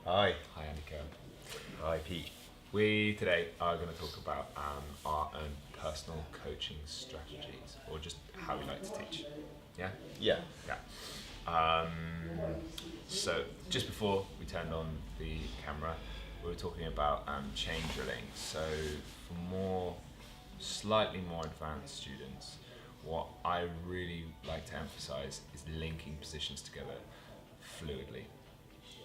Hi. Hi, Annika. Hi, Pete. We today are going to talk about our own personal coaching strategies, or just how we like to teach. Yeah? Yeah. Yeah. So, just before we turned on the camera, we were talking about chain drilling. So, for slightly more advanced students, what I really like to emphasize is linking positions together fluidly.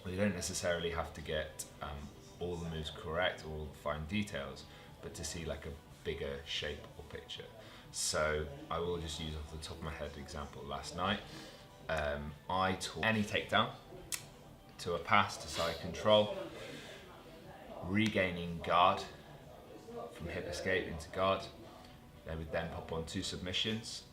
Well, you don't necessarily have to get all the moves correct or all the fine details, but to see like a bigger shape or picture. So I will just use off the top of my head example. Last night, I taught any takedown to a pass to side control, regaining guard from hip escape into guard. They would then pop on two submissions,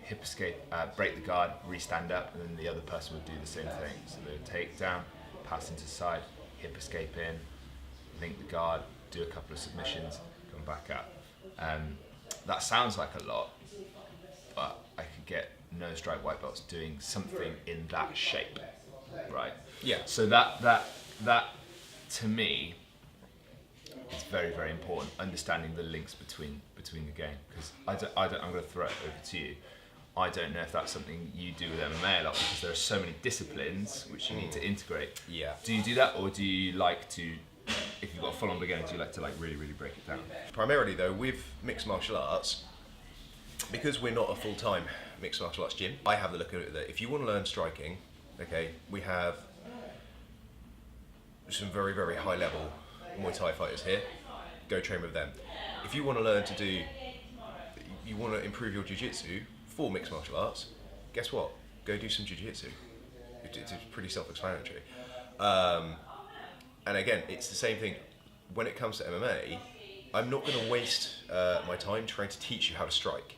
hip escape, break the guard, re-stand up, and then the other person would do the same thing. So they would take down, pass into side, hip escape in, link the guard, do a couple of submissions, come back up. That sounds like a lot, but I could get no strike white belts doing something in that shape, right? Yeah. So that to me is very, very important. Understanding the links between the game, because I'm going to throw it over to you. I don't know if that's something you do with MMA a lot, because there are so many disciplines which you need to integrate. Yeah. Do you do that, or do you like to, if you've got a full-on beginner, do you like to really, really break it down? Primarily though, with mixed martial arts, because we're not a full-time mixed martial arts gym, I have the look at it that if you want to learn striking, okay, we have some very, very high level Muay Thai fighters here. Go train with them. If you want to learn to do, you want to improve your Jiu Jitsu for mixed martial arts, guess what? Go do some Jiu Jitsu. It's pretty self-explanatory. And again, it's the same thing. When it comes to MMA, I'm not going to waste my time trying to teach you how to strike.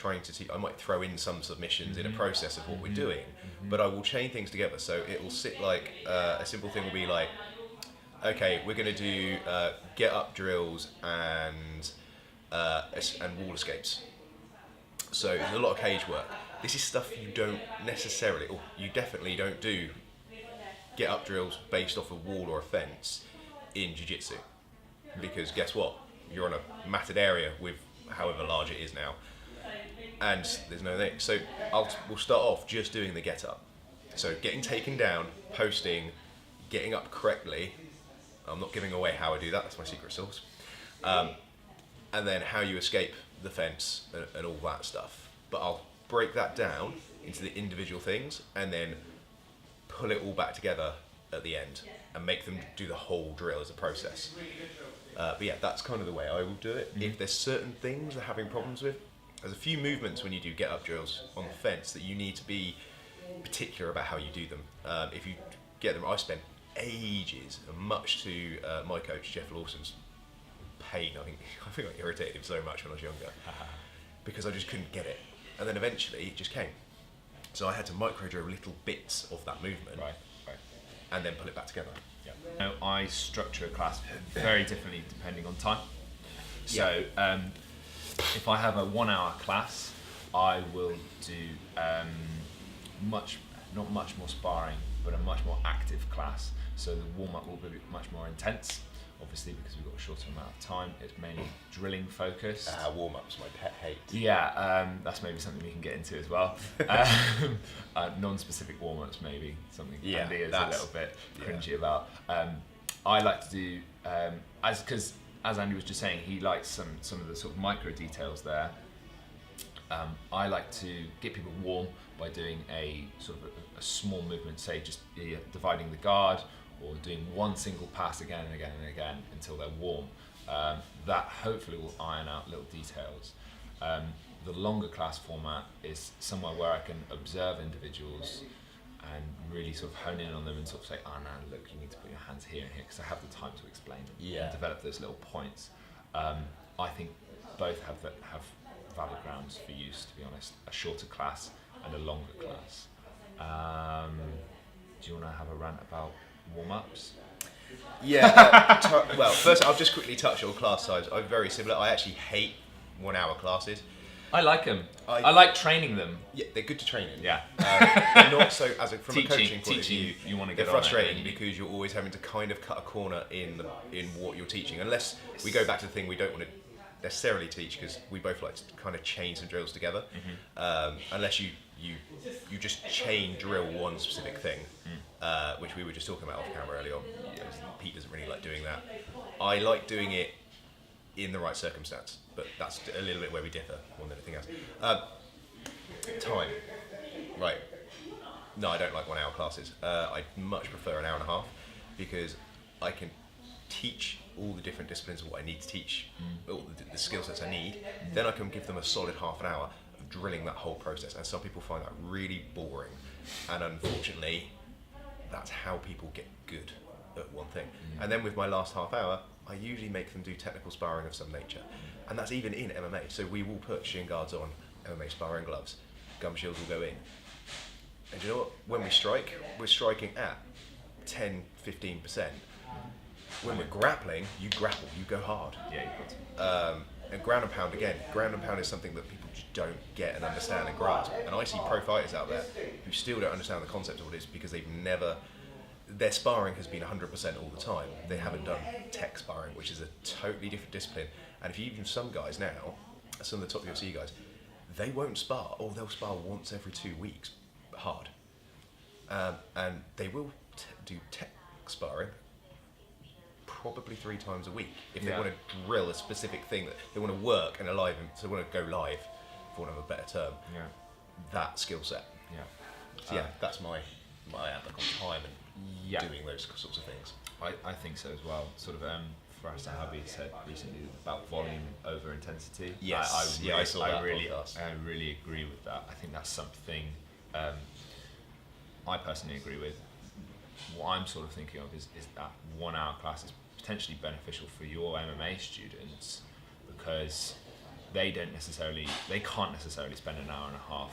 I might throw in some submissions in a process of what we're doing, but I will chain things together. So it will sit like a simple thing will be like, okay, we're going to do get up drills and wall escapes. So there's a lot of cage work. This is stuff you don't necessarily, or you definitely don't do get up drills based off a wall or a fence in Jiu Jitsu. Because guess what? You're on a matted area with however large it is now. And there's no thing. So we'll start off just doing the get up. So getting taken down, posting, getting up correctly. I'm not giving away how I do that, that's my secret sauce. And then how you escape the fence and all that stuff. But I'll break that down into the individual things and then pull it all back together at the end and make them do the whole drill as a process. But yeah, that's kind of the way I will do it. If there's certain things they're having problems with, there's a few movements when you do get up drills on the fence that you need to be particular about how you do them. If you get them, I spent ages, and much to my coach Jeff Lawson's pain. I think I irritated him so much when I was younger because I just couldn't get it, and then eventually it just came. So I had to micro drill little bits of that movement, Right. and then pull it back together. Yeah. Now, I structure a class very differently depending on time. So if I have a 1 hour class, I will do not much more sparring, but a much more active class. So the warm-up will be much more intense, obviously, because we've got a shorter amount of time. It's mainly drilling focused. Warm-ups, my pet hate. Yeah, that's maybe something we can get into as well. Non-specific warm-ups, maybe something Andy is a little bit cringy about. I like to do because as Andy was just saying, he likes some of the sort of micro details there. I like to get people warm by doing a sort of a small movement, say just dividing the guard or doing one single pass again and again and again until they're warm. That hopefully will iron out little details. The longer class format is somewhere where I can observe individuals and really sort of hone in on them and sort of say, oh no, look, you need to put your hands here and here, because I have the time to explain them and develop those little points. I think both have valid grounds for use, to be honest, a shorter class and a longer class. Do you want to have a rant about warm-ups? Yeah, well, first I'll just quickly touch on class size. I'm very similar. I actually hate 1 hour classes. I like them. I like training them. Yeah, they're good to train in. Yeah. They're not so, from a coaching point of view, you want to they're get frustrating because you're always having to kind of cut a corner in what you're teaching. Unless we go back to the thing we don't want to necessarily teach, because we both like to kind of chain some drills together. Unless you just chain drill one specific thing, which we were just talking about off camera earlier on. Pete doesn't really like doing that. I like doing it in the right circumstance, but that's a little bit where we differ more than anything else. Time. Right. No, I don't like 1 hour classes. I much prefer an hour and a half, because I can teach all the different disciplines of what I need to teach, all the skill sets I need. Then I can give them a solid half an hour of drilling that whole process. And some people find that really boring. And unfortunately, that's how people get good at one thing. And then with my last half hour, I usually make them do technical sparring of some nature. And that's even in MMA. So we will put shin guards on, MMA sparring gloves, gum shields will go in. And you know what? When we strike, we're striking at 10-15%. When we're grappling, you grapple, you go hard. Yeah, you got to. And ground and pound again. Ground and pound is something that people just don't get and understand and grasp. And I see pro fighters out there who still don't understand the concept of what it is, because they've never, their sparring has been 100% all the time. They haven't done tech sparring, which is a totally different discipline. And if you even some guys now, some of the top UFC guys, they won't spar, or they'll spar once every 2 weeks, hard. And they will do tech sparring probably 3 times a week if they want to drill a specific thing that they want to work and alive, and so they want to go live, for want of a better term. That skill set. So that's my outlook on time and doing those sorts of things. I think so as well. Sort of Faraz Sahabi said recently about volume over intensity. Yes, I saw that podcast. I really agree with that. I think that's something I personally agree with. What I'm sort of thinking of is that 1 hour class is potentially beneficial for your MMA students, because they can't necessarily spend an hour and a half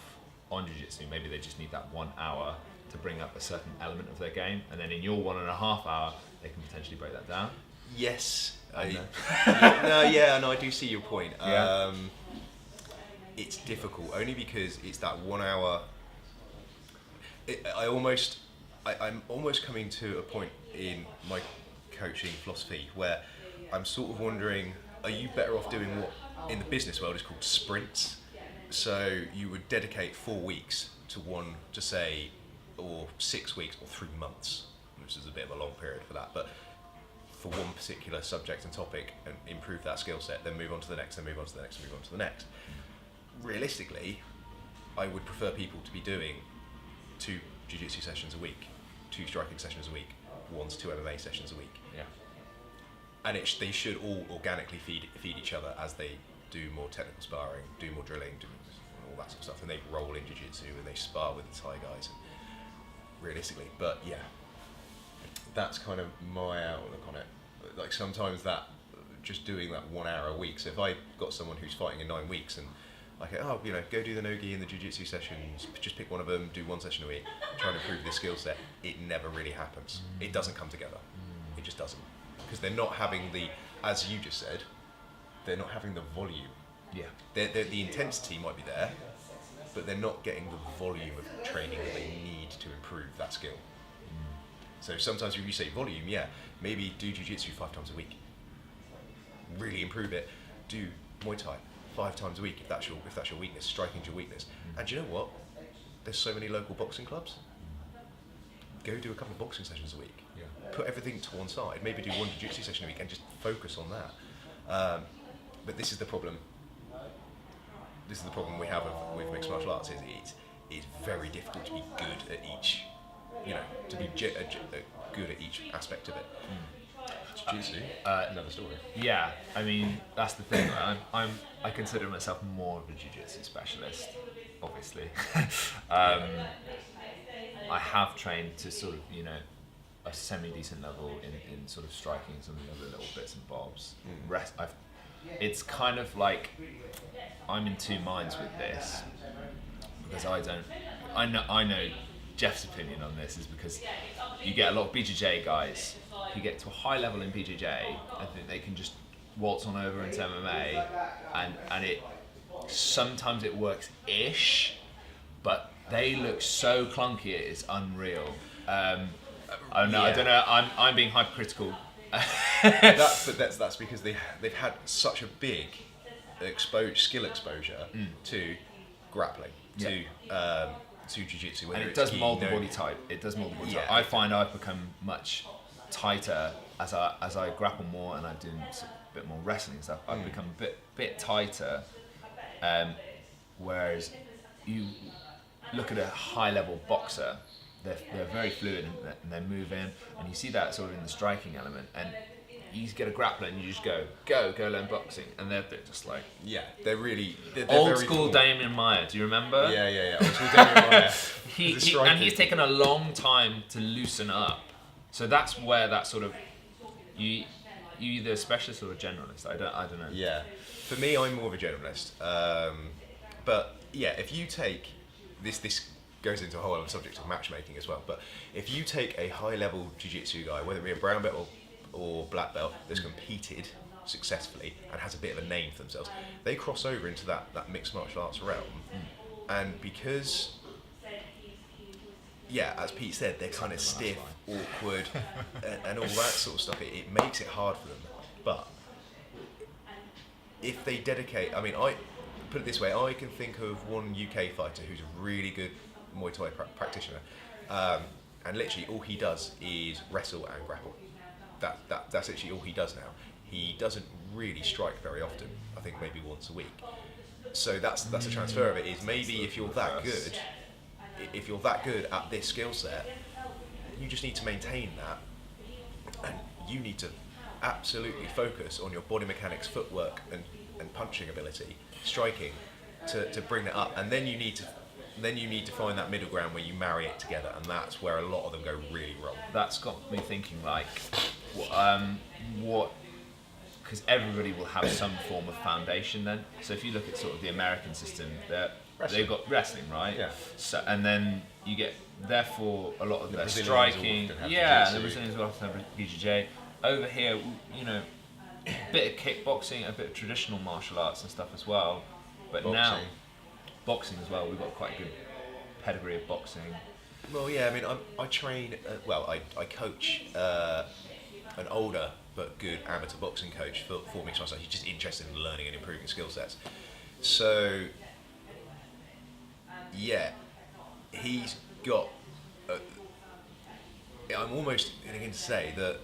on jiu-jitsu. Maybe they just need that 1 hour to bring up a certain element of their game, and then in your 1.5 hour they can potentially break that down. Yes. I do see your point. It's difficult only because it's that 1 hour. I'm almost coming to a point in my coaching philosophy where I'm sort of wondering, are you better off doing what in the business world is called sprints? So you would dedicate 4 weeks to one, to say, or 6 weeks or 3 months, which is a bit of a long period for that, but for one particular subject and topic, and improve that skill set, then move on to the next, and move on to the next, and move on to the next. Realistically, I would prefer people to be doing 2 jiu-jitsu sessions a week, 2 striking sessions a week, 1 to 2 MMA sessions a week. And they should all organically feed each other as they do more technical sparring, do more drilling, do all that sort of stuff, and they roll in jiu-jitsu and they spar with the Thai guys. And realistically, but that's kind of my outlook on it. Like sometimes that, just doing that 1 hour a week. So if I got someone who's fighting in 9 weeks and like, go do the no-gi and the jiu-jitsu sessions, just pick one of them, do 1 session a week, try and improve their skill set, it never really happens. It doesn't come together. It just doesn't. Because they're not having as you just said, they're not having the volume. The intensity might be there, but they're not getting the volume of training that they need to improve that skill. So sometimes if you say volume, maybe do jiu-jitsu 5 times a week. Really improve it. Do Muay Thai 5 times a week if that's your weakness, striking's your weakness. And do you know what? There's so many local boxing clubs. Go do a couple of boxing sessions a week. Put everything to one side. Maybe do 1 jiu-jitsu session a week and just focus on that. But this is the problem. This is the problem we have with mixed martial arts. It's very difficult to be good at each. To be good at each aspect of it. Jiu-jitsu, another story. Yeah, I mean that's the thing. I consider myself more of a jiu-jitsu specialist, obviously. I have trained to sort of a semi-decent level in sort of striking some of the other little bits and bobs. It's kind of like I'm in 2 minds with this, because I know Jeff's opinion on this is because you get a lot of BJJ guys who get to a high level in BJJ and think they can just waltz on over into MMA and it sometimes it works-ish, but they look so clunky, it is unreal. I don't know. I'm being hypercritical. That's because they've had such a big skill exposure to grappling, to jiu-jitsu, and it does mold the body type. I find I've become much tighter as I grapple more and I do a bit more wrestling and stuff. I've become a bit tighter. Whereas you look at a high-level boxer, they're very fluid and they move in, and you see that sort of in the striking element. And you get a grappler and you just go learn boxing, and they're just like they're old very school cool. Damien Meyer. Do you remember? Yeah. Old school Damien Meyer. He's taken a long time to loosen up. So that's where that sort of you either a specialist or a generalist. I don't know. Yeah, for me, I'm more of a generalist. But yeah, if you take this goes into a whole other subject of matchmaking as well. But if you take a high-level jiu-jitsu guy, whether it be a brown belt or black belt, that's competed successfully and has a bit of a name for themselves, they cross over into that mixed martial arts realm. And because, as Pete said, they're kind of stiff, awkward, and all that sort of stuff, it makes it hard for them. But if they dedicate, I put it this way, I can think of one UK fighter who's a really good Muay Thai practitioner, and literally all he does is wrestle and grapple. That's literally all he does now. He doesn't really strike very often. I think maybe once a week. So that's a transfer of it. Is maybe if you're that good at this skill set, you just need to maintain that, and you need to absolutely focus on your body mechanics, footwork, and punching ability, striking, to bring that up, and then you need to find that middle ground where you marry it together, and that's where a lot of them go really wrong. That's got me thinking like, what? Because everybody will have some form of foundation then. So if you look at sort of the American system, they've got wrestling, right? Yeah. So and then you get therefore a lot of their Brazilians striking. often have Yeah, jiu-jitsu. the Brazilians will often have BJJ. Over here, a bit of kickboxing, a bit of traditional martial arts and stuff as well. But now, boxing as well. We've got quite a good pedigree of boxing. Well, yeah, I train, I coach an older but good amateur boxing coach for mixed martial arts. He's just interested in learning and improving skill sets. So, he's got, I'm almost going to say that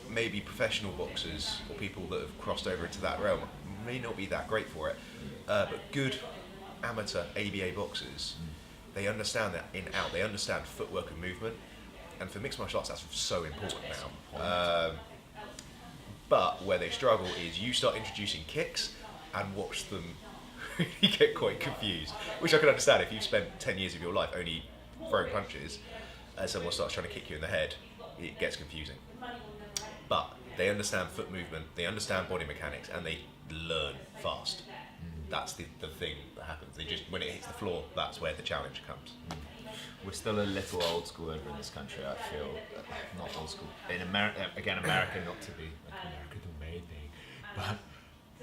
maybe professional boxers or people that have crossed over into that realm may not be that great for it, but good amateur ABA boxers, they understand that in out. They understand footwork and movement, and for mixed martial arts, that's so important now. But where they struggle is you start introducing kicks and watch them really get quite confused, which I can understand if you've spent 10 years of your life only throwing punches and someone starts trying to kick you in the head, it gets confusing. But they understand foot movement, they understand body mechanics, and they learn fast. That's the thing that happens. They just, when it hits the floor, that's where the challenge comes. We're still a little old school over in this country, I feel. Not old school. In America, America, not to be like America the main thing, but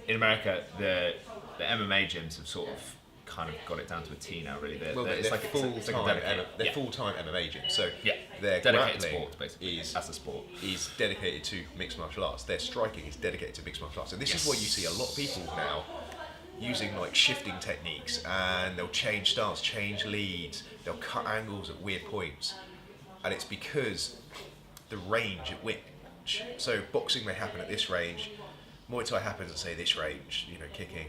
in America, the MMA gyms have sort of kind of got it down to a T now, really. They're full-time MMA gyms. So their dedicated grappling sport, basically, as a sport, is dedicated to mixed martial arts. Their striking is dedicated to mixed martial arts. And this is why you see a lot of people now using like shifting techniques, and they'll change stance, change leads, they'll cut angles at weird points, and it's because the range at which, so boxing may happen at this range, Muay Thai happens at say this range, kicking.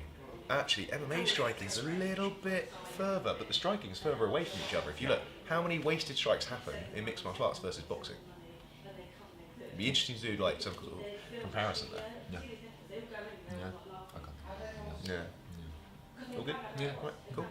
Actually, MMA striking is a little bit further, but the striking is further away from each other. If you look, how many wasted strikes happen in mixed martial arts versus boxing? It'd be interesting to do like some sort of comparison there. Yeah. Yeah. All good? Yeah. Right, cool.